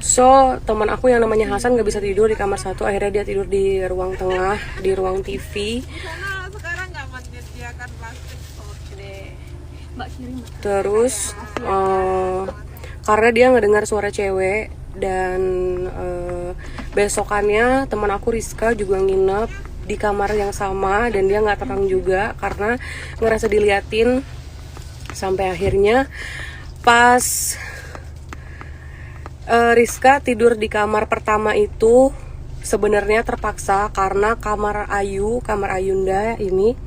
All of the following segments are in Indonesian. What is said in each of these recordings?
So teman aku yang namanya Hasan gak bisa tidur di kamar satu, akhirnya dia tidur di ruang tengah, di ruang TV. Terus karena dia ngedengar suara cewek, dan besokannya teman aku Rizka juga nginep di kamar yang sama, dan dia nggak tenang juga karena ngerasa diliatin. Sampai akhirnya pas Rizka tidur di kamar pertama itu sebenarnya terpaksa, karena kamar Ayunda ini,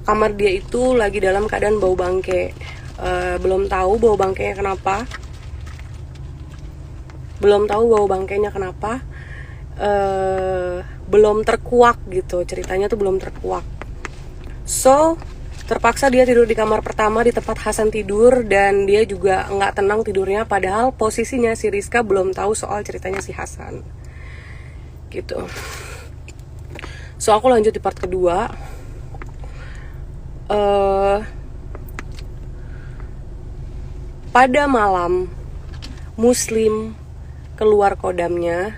kamar dia itu lagi dalam keadaan bau bangke. Belum tahu bau bangkainya kenapa. Belum terkuak gitu, ceritanya tuh belum terkuak. So terpaksa dia tidur di kamar pertama di tempat Hasan tidur, dan dia juga nggak tenang tidurnya, padahal posisinya si Rizka belum tahu soal ceritanya si Hasan gitu. So aku lanjut di part kedua. Pada malam Muslim keluar kodamnya,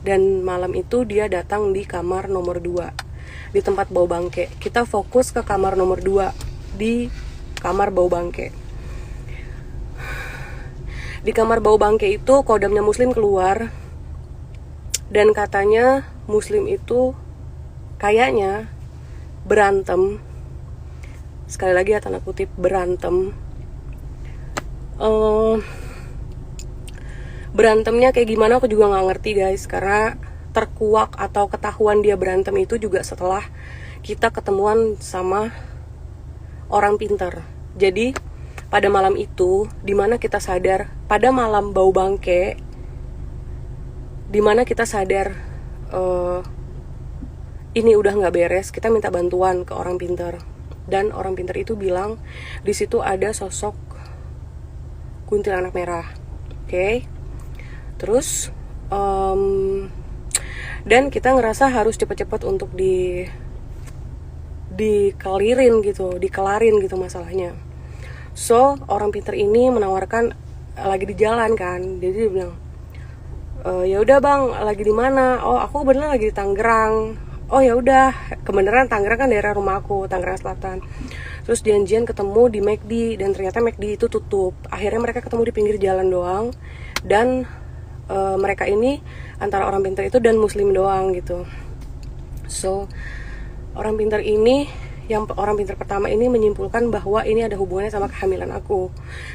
dan malam itu dia datang di kamar nomor 2 di tempat bau bangke. Kita fokus ke kamar nomor 2 di kamar bau bangke. Di kamar bau bangke itu kodamnya Muslim keluar, dan katanya Muslim itu kayaknya berantem. Sekali lagi ya, tanda kutip berantem. Berantemnya kayak gimana aku juga nggak ngerti guys, karena terkuak atau ketahuan dia berantem itu juga setelah kita ketemuan sama orang pintar. Jadi pada malam itu, dimana kita sadar, pada malam bau bangke, dimana kita sadar ini udah nggak beres, kita minta bantuan ke orang pintar, dan orang pintar itu bilang di situ ada sosok kuntilanak merah. Oke. Terus dan kita ngerasa harus cepet-cepet untuk dikelarin gitu masalahnya. So orang pintar ini menawarkan, lagi di jalan kan, jadi dia bilang, ya udah bang, lagi di mana? Oh aku beneran lagi di Tangerang. Oh ya udah, kebenaran Tangerang kan daerah rumah aku, Tangerang Selatan. Terus janjian ketemu di McD, dan ternyata McD itu tutup. Akhirnya mereka ketemu di pinggir jalan doang, dan mereka ini antara orang pintar itu dan Muslim doang gitu. So orang pintar pertama ini menyimpulkan bahwa ini ada hubungannya sama kehamilan aku,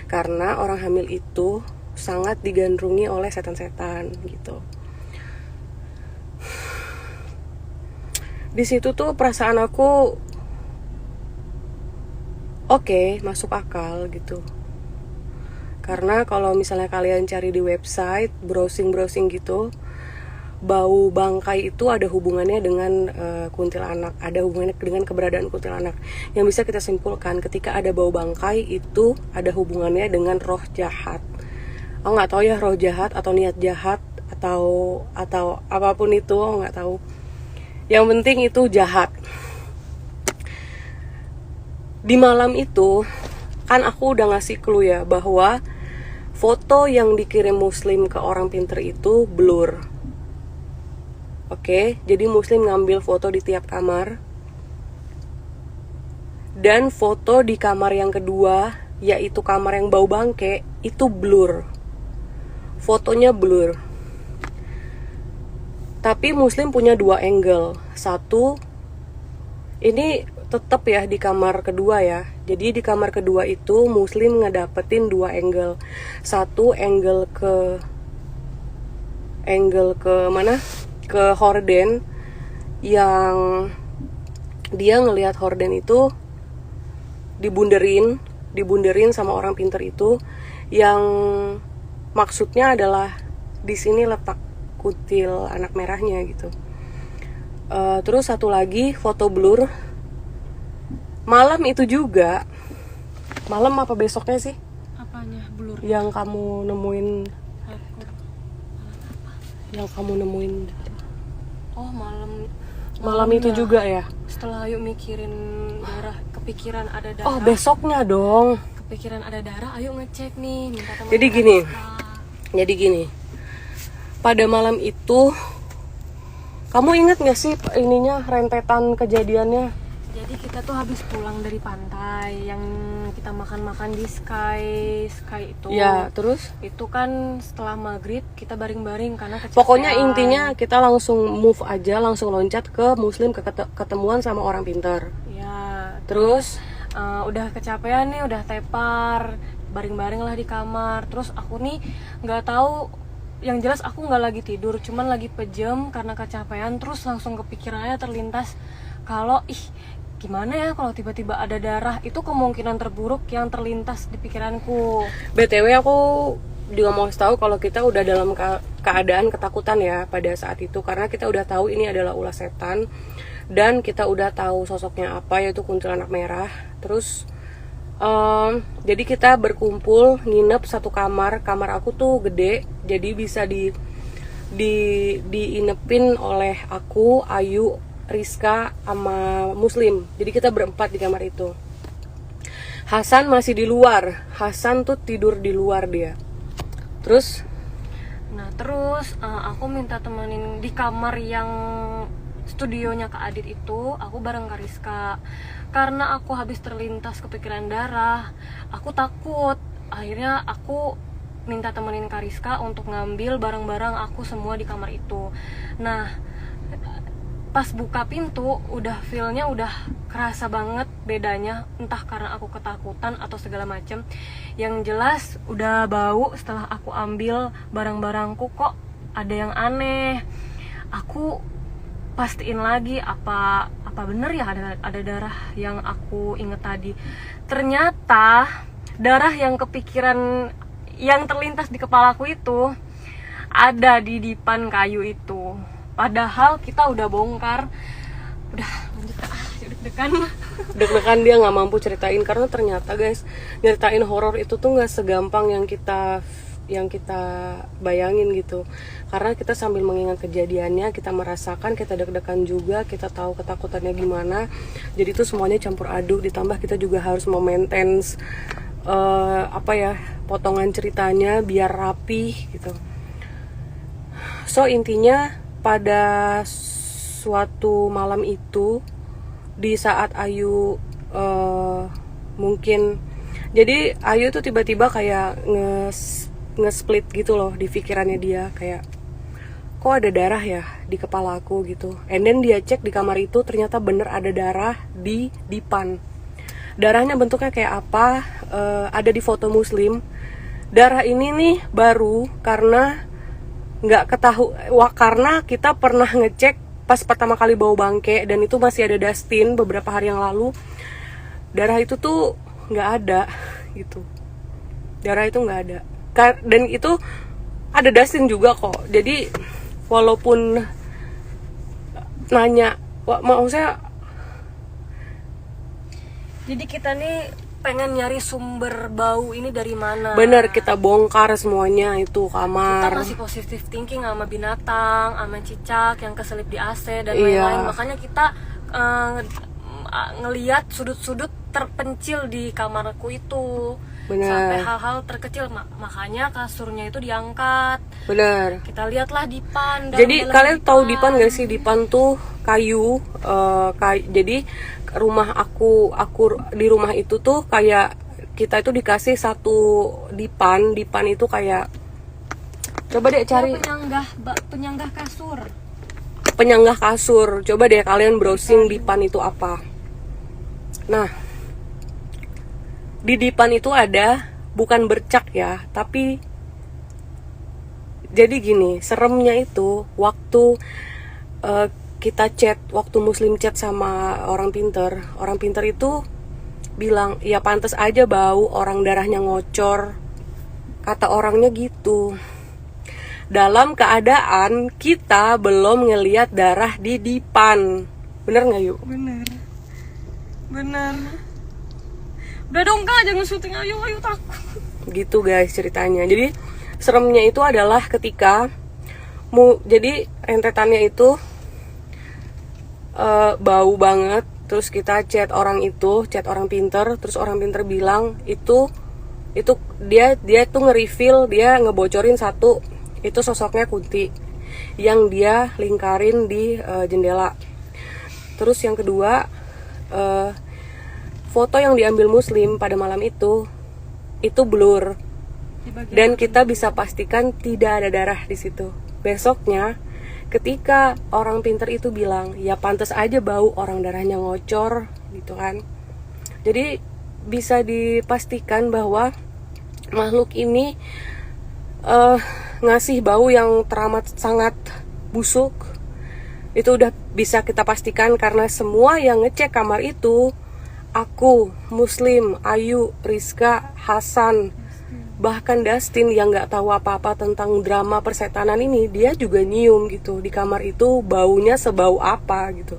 karena orang hamil itu sangat digandrungi oleh setan-setan gitu. Di situ tuh perasaan aku oke, masuk akal gitu. Karena kalau misalnya kalian cari di website, browsing gitu, bau bangkai itu ada hubungannya dengan kuntilanak, ada hubungannya dengan keberadaan kuntilanak. Yang bisa kita simpulkan, ketika ada bau bangkai itu ada hubungannya dengan roh jahat. Aku nggak tahu ya, roh jahat atau niat jahat atau apapun itu, aku nggak tahu. Yang penting itu jahat. Di malam itu kan aku udah ngasih clue ya, bahwa foto yang dikirim Muslim ke orang pinter itu blur. Oke, jadi Muslim ngambil foto di tiap kamar, dan foto di kamar yang kedua, yaitu kamar yang bau bangke, itu blur. Fotonya blur. Tapi Muslim punya 2 angle. Satu, ini tetap ya di kamar kedua ya. Jadi di kamar kedua itu Muslim ngedapetin 2 angle. Satu angle ke mana? Ke horden, yang dia ngelihat horden itu dibunderin sama orang pinter itu, yang maksudnya adalah di sini letak kutil anak merahnya gitu. Terus satu lagi foto blur. Malam itu juga, malam apa besoknya sih? Apanya blur? Yang kamu nemuin. Oh malam itu juga ya? Setelah Ayu mikirin darah, kepikiran ada darah. Oh besoknya dong. Kepikiran ada darah, Ayu ngecek nih, minta teman. Jadi gini, Jadi gini, pada malam itu kamu inget gak sih ininya, rentetan kejadiannya? Jadi kita tuh habis pulang dari pantai yang kita makan-makan di Sky itu. Ya, terus? Itu kan setelah maghrib kita baring-baring karena kecapean. Pokoknya intinya kita langsung move aja, langsung loncat ke Muslim, ketemuan sama orang pintar. Ya, Terus? udah kecapean nih, udah tepar, baring-baring lah di kamar. Terus aku nih nggak tahu, yang jelas aku nggak lagi tidur, cuman lagi pejem karena kecapean. Terus langsung kepikirannya terlintas kalau gimana ya kalau tiba-tiba ada darah. Itu kemungkinan terburuk yang terlintas di pikiranku. BTW aku juga mau tahu kalau kita udah dalam keadaan ketakutan ya pada saat itu, karena kita udah tahu ini adalah ulah setan dan kita udah tahu sosoknya apa, yaitu kuntilanak merah. Terus jadi kita berkumpul nginep satu kamar. Kamar aku tuh gede, jadi bisa diinepin oleh aku, Ayu, Rizka, sama Muslim. Jadi kita berempat di kamar itu. Hasan masih di luar. Hasan tuh tidur di luar dia. Terus Aku minta temenin di kamar yang studionya Kak Adit itu. Aku bareng Kak Rizka. Karena aku habis terlintas kepikiran darah, aku takut. Akhirnya aku minta temenin Kak Rizka untuk ngambil barang-barang aku semua di kamar itu. Nah, pas buka pintu, udah feel-nya udah kerasa banget bedanya. Entah karena aku ketakutan atau segala macem. Yang jelas udah bau. Setelah aku ambil barang-barangku, kok ada yang aneh. Aku pastiin lagi apa bener ya ada darah yang aku inget tadi. Ternyata darah yang kepikiran, yang terlintas di kepalaku itu ada di dipan kayu itu. Padahal kita udah bongkar. Udah lanjut deg-degan dia nggak mampu ceritain, karena ternyata guys, nyeritain horor itu tuh nggak segampang yang kita bayangin gitu. Karena kita sambil mengingat kejadiannya, kita merasakan, kita deg-degan juga, kita tahu ketakutannya gimana. Jadi itu semuanya campur aduk, ditambah kita juga harus memaintain potongan ceritanya biar rapi gitu. So intinya pada suatu malam itu, di saat Ayu mungkin, jadi Ayu tuh tiba-tiba kayak nge-split gitu loh di pikirannya dia, kayak kok ada darah ya di kepala aku gitu. And then dia cek di kamar itu, ternyata bener ada darah di dipan. Darahnya bentuknya kayak apa, ada di foto Muslim. Darah ini nih baru karena nggak ketahui, karena kita pernah ngecek pas pertama kali bau bangke, dan itu masih ada dustin beberapa hari yang lalu. Darah itu tuh nggak ada gitu. Darah itu nggak ada. Dan itu ada dustin juga kok. Jadi walaupun nanya, maksudnya, jadi kita nih pengen nyari sumber bau ini dari mana. bener, kita bongkar semuanya itu kamar. Kita masih positive thinking sama binatang, sama cicak yang keselip di AC dan Iya. lain-lain. Makanya kita ngelihat sudut-sudut terpencil di kamarku itu. Bener. Sampai hal-hal terkecil. Makanya kasurnya itu diangkat. Bener. Kita lihatlah dipan. Jadi kalian tahu dipan gak sih? Dipan tuh kayu. Jadi rumah aku di rumah itu tuh kayak kita itu dikasih satu dipan. Dipan itu kayak, coba deh cari, penyanggah kasur. penyanggah kasur. Coba deh kalian browsing dipan itu apa. Nah, di dipan itu ada, bukan bercak ya, tapi jadi gini, seremnya itu waktu kita chat, waktu Muslim chat sama orang pinter itu bilang, ya pantas aja bau, orang darahnya ngocor, kata orangnya gitu. Dalam keadaan kita belum ngelihat darah di dipan. Bener nggak yuk? Bener. Udah dong Kak, jangan syuting, ayo takut. Gitu guys ceritanya. Jadi seremnya itu adalah ketika jadi rentetannya itu bau banget. Terus kita chat orang pinter. Terus orang pinter bilang itu Itu dia tuh nge-reveal, dia ngebocorin satu, itu sosoknya Kunti yang dia lingkarin di jendela. Terus yang kedua, foto yang diambil Muslim pada malam itu blur, dan kita bisa pastikan tidak ada darah di situ. Besoknya ketika orang pinter itu bilang, ya pantas aja bau, orang darahnya ngocor gitu kan. Jadi bisa dipastikan bahwa makhluk ini ngasih bau yang teramat sangat busuk. Itu udah bisa kita pastikan karena semua yang ngecek kamar itu, aku, Muslim, Ayu, Rizka, Hasan, bahkan Dustin yang nggak tahu apa-apa tentang drama persetanan ini, dia juga nyium gitu di kamar itu baunya sebau apa gitu.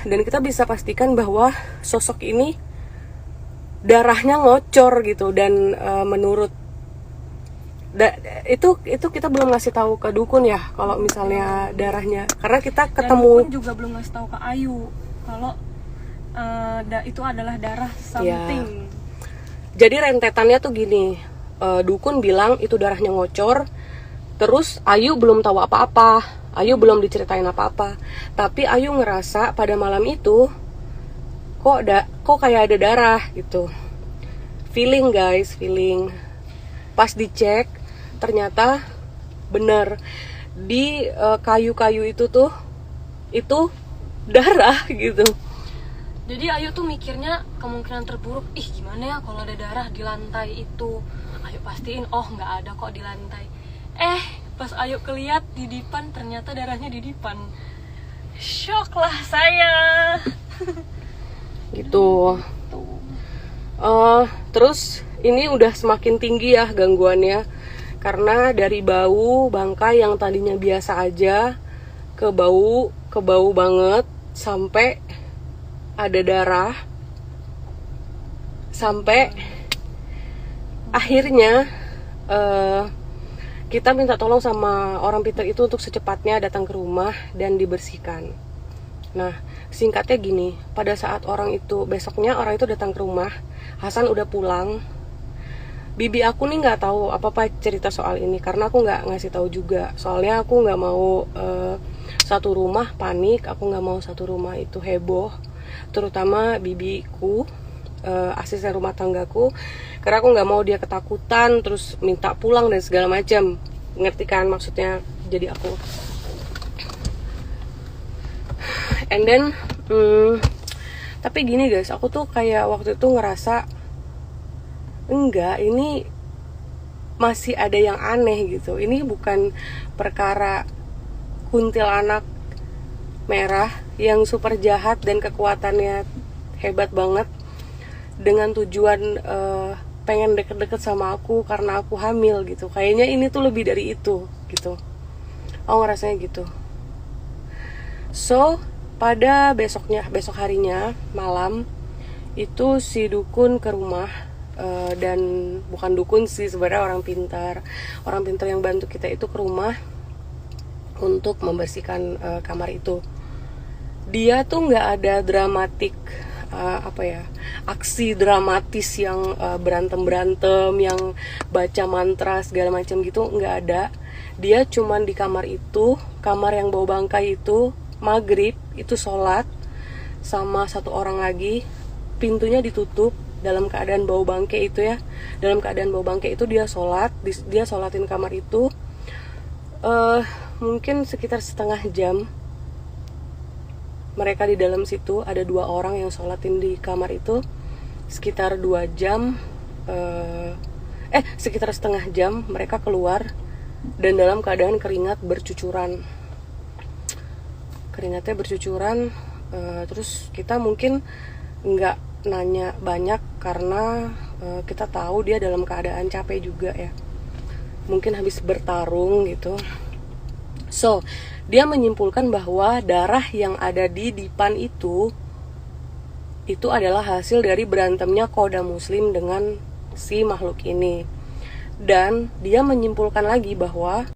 Dan kita bisa pastikan bahwa sosok ini darahnya ngocor gitu, dan menurut itu kita belum ngasih tahu ke dukun ya kalau misalnya darahnya, karena kita ketemu. Dan dukun juga belum ngasih tahu ke Ayu kalau itu adalah darah something. Ya. Jadi rentetannya tuh gini, dukun bilang itu darahnya ngocor, terus Ayu belum tahu apa-apa, Ayu belum diceritain apa-apa, tapi Ayu ngerasa pada malam itu kok kayak ada darah gitu. Feeling guys, feeling. Pas dicek ternyata bener di kayu-kayu itu tuh itu darah gitu. Jadi Ayu tuh mikirnya kemungkinan terburuk, gimana ya kalau ada darah di lantai itu. Ayu pastiin, nggak ada kok di lantai. Pas Ayu keliat di dipan, ternyata darahnya di dipan. Shock lah saya. Gitu. Terus ini udah semakin tinggi ya gangguannya, karena dari bau bangkai yang tadinya biasa aja ke bau banget, sampai ada darah, sampai akhirnya kita minta tolong sama orang pintar itu untuk secepatnya datang ke rumah dan dibersihkan. Nah, singkatnya gini, pada saat besoknya orang itu datang ke rumah, Hasan udah pulang. Bibi aku nih nggak tahu apa-apa cerita soal ini karena aku nggak ngasih tahu juga. Soalnya aku nggak mau satu rumah panik, aku nggak mau satu rumah itu heboh. Terutama bibiku, asisten rumah tanggaku, karena aku nggak mau dia ketakutan terus minta pulang dan segala macam. Ngerti kan maksudnya? Jadi aku and then tapi gini guys, aku tuh kayak waktu itu ngerasa enggak, ini masih ada yang aneh gitu. Ini bukan perkara kuntilanak merah yang super jahat dan kekuatannya hebat banget dengan tujuan pengen deket-deket sama aku karena aku hamil gitu. Kayaknya ini tuh lebih dari itu gitu. Aku ngerasanya gitu. So pada besok harinya malam itu si dukun ke rumah, dan bukan dukun sih sebenarnya, orang pintar yang bantu kita itu ke rumah untuk membersihkan kamar itu. Dia tuh nggak ada dramatik aksi dramatis yang berantem yang baca mantra segala macam gitu, nggak ada. Dia cuman di kamar yang bau bangkai itu maghrib itu sholat sama satu orang lagi, pintunya ditutup dalam keadaan bau bangkai itu ya. Dalam keadaan bau bangkai itu dia sholatin kamar itu mungkin sekitar setengah jam. Mereka di dalam situ ada 2 orang yang sholatin di kamar itu sekitar 2 jam, sekitar setengah jam mereka keluar dan dalam keadaan keringatnya bercucuran. Terus kita mungkin nggak nanya banyak karena kita tahu dia dalam keadaan capek juga ya, mungkin habis bertarung gitu. So dia menyimpulkan bahwa darah yang ada di dipan itu adalah hasil dari berantemnya Koda Muslim dengan si makhluk ini. Dan dia menyimpulkan lagi bahwa